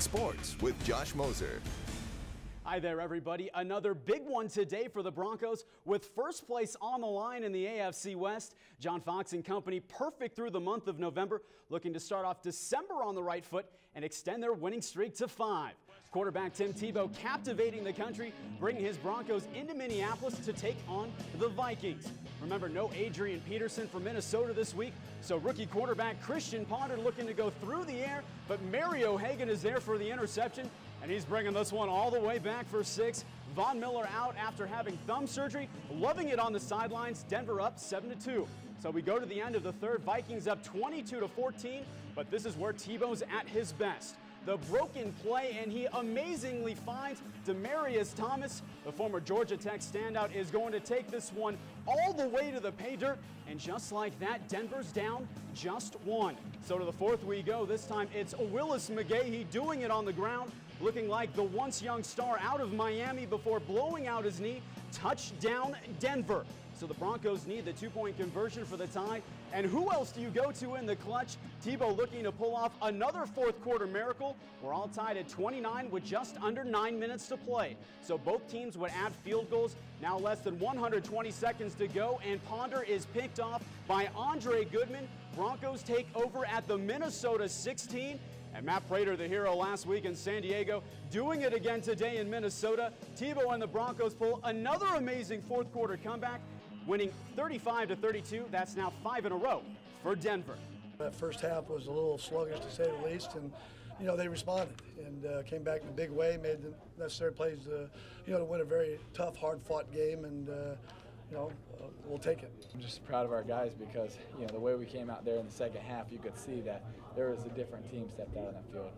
Sports with Josh Moser. Hi there, everybody. Another big one today for the Broncos with first place on the line in the AFC West. John Fox and company perfect through the month of November, looking to start off December on the right foot and extend their winning streak to 5. Quarterback Tim Tebow captivating the country, bringing his Broncos into Minneapolis to take on the Vikings. Remember, no Adrian Peterson for Minnesota this week, so rookie quarterback Christian Ponder looking to go through the air, but Mario Hagan is there for the interception, and he's bringing this one all the way back for 6. Von Miller out after having thumb surgery, loving it on the sidelines. Denver up 7-2. So we go to the end of the third. Vikings up 22-14, but this is where Tebow's at his best. The broken play, and he amazingly finds Demaryius Thomas. The former Georgia Tech standout is going to take this one all the way to the pay dirt, and just like that, Denver's down just 1. So to the fourth we go. This time it's Willis McGahee doing it on the ground, looking like the once young star out of Miami before blowing out his knee. Touchdown Denver. So the Broncos need the 2-point conversion for the tie. And who else do you go to in the clutch? Tebow looking to pull off another fourth quarter miracle. We're all tied at 29 with just under 9 minutes to play. So both teams would add field goals. Now less than 120 seconds to go, and Ponder is picked off by Andre Goodman. Broncos take over at the Minnesota 16. And Matt Prater, the hero last week in San Diego, doing it again today in Minnesota. Tebow and the Broncos pull another amazing fourth quarter comeback, winning 35-32. That's now 5 in a row for Denver. That first half was a little sluggish to say the least, and they responded and came back in a big way, made the necessary plays to win a very tough, hard-fought game, and we'll take it. I'm just proud of our guys because the way we came out there in the second half, you could see that there was a different team stepped out on that field.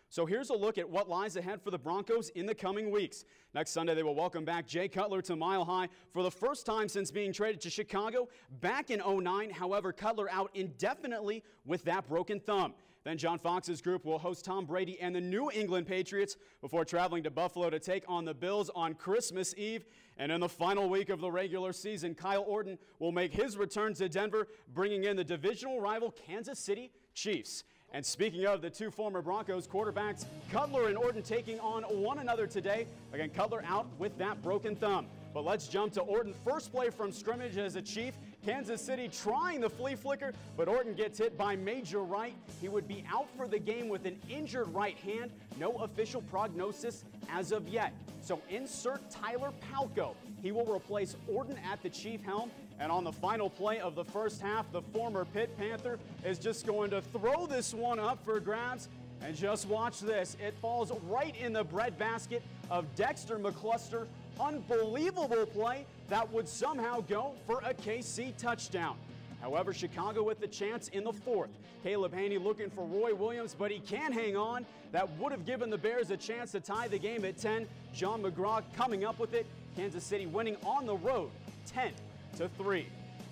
So here's a look at what lies ahead for the Broncos in the coming weeks. Next Sunday, they will welcome back Jay Cutler to Mile High for the first time since being traded to Chicago back in '09. However, Cutler out indefinitely with that broken thumb. Then John Fox's group will host Tom Brady and the New England Patriots before traveling to Buffalo to take on the Bills on Christmas Eve. And in the final week of the regular season, Kyle Orton will make his return to Denver, bringing in the divisional rival Kansas City Chiefs. And speaking of the two former Broncos quarterbacks, Cutler and Orton taking on one another today. Again, Cutler out with that broken thumb. But let's jump to Orton. First play from scrimmage as a Chief. Kansas City trying the flea flicker, but Orton gets hit by Major Wright. He would be out for the game with an injured right hand. No official prognosis as of yet. So insert Tyler Palko. He will replace Orton at the Chief helm. And on the final play of the first half, the former Pitt Panther is just going to throw this one up for grabs. And just watch this. It falls right in the breadbasket of Dexter McCluster. Unbelievable play that would somehow go for a KC touchdown. However, Chicago with the chance in the fourth. Caleb Haney looking for Roy Williams, but he can't hang on. That would have given the Bears a chance to tie the game at 10. John McGraw coming up with it. Kansas City winning on the road 10-3.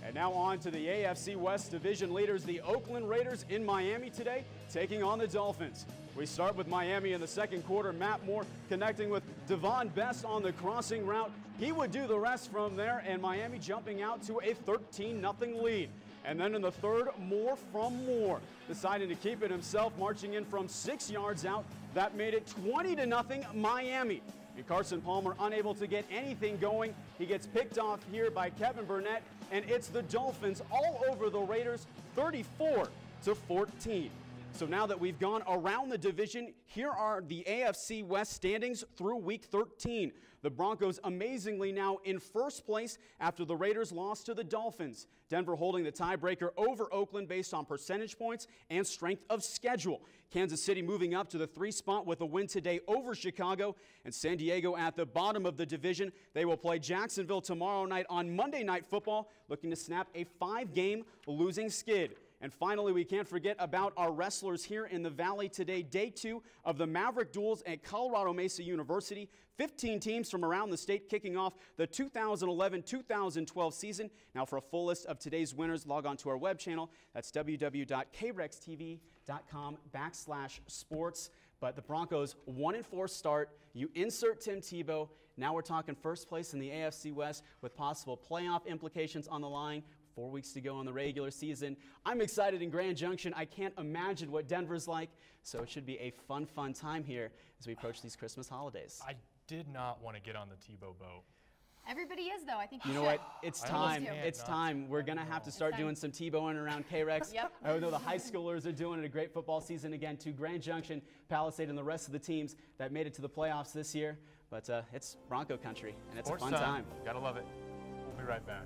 And now on to the AFC West division leaders, the Oakland Raiders in Miami today, taking on the Dolphins. We start with Miami in the second quarter. Matt Moore connecting with Devon Best on the crossing route. He would do the rest from there, and Miami jumping out to a 13-0 lead. And then in the third, Moore from Moore, deciding to keep it himself, marching in from 6 yards out. That made it 20-0 Miami. And Carson Palmer unable to get anything going. He gets picked off here by Kevin Burnett, and it's the Dolphins all over the Raiders, 34-14. So now that we've gone around the division, here are the AFC West standings through Week 13. The Broncos amazingly now in first place after the Raiders lost to the Dolphins. Denver holding the tiebreaker over Oakland based on percentage points and strength of schedule. Kansas City moving up to the 3 spot with a win today over Chicago. And San Diego at the bottom of the division. They will play Jacksonville tomorrow night on Monday Night Football, looking to snap a 5-game losing skid. And finally, we can't forget about our wrestlers here in the Valley today. Day 2 of the Maverick Duels at Colorado Mesa University. 15 teams from around the state kicking off the 2011-2012 season. Now for a full list of today's winners, log on to our web channel. That's www.KREX-TV.com/sports. But the Broncos 1-4 start. You insert Tim Tebow. Now we're talking first place in the AFC West with possible playoff implications on the line. 4 weeks to go on the regular season. I'm excited in Grand Junction. I can't imagine what Denver's like, so it should be a fun time here as we approach these Christmas holidays. I did not want to get on the Tebow boat. Everybody is, though. I think you know what? It's time. It's time. We're going to have to start doing some Tebowing around KREX. Yep. I know the high schoolers are doing it. A great football season again to Grand Junction, Palisade, and the rest of the teams that made it to the playoffs this year. But it's Bronco country, and it's Sports a fun time. Gotta love it. We'll be right back.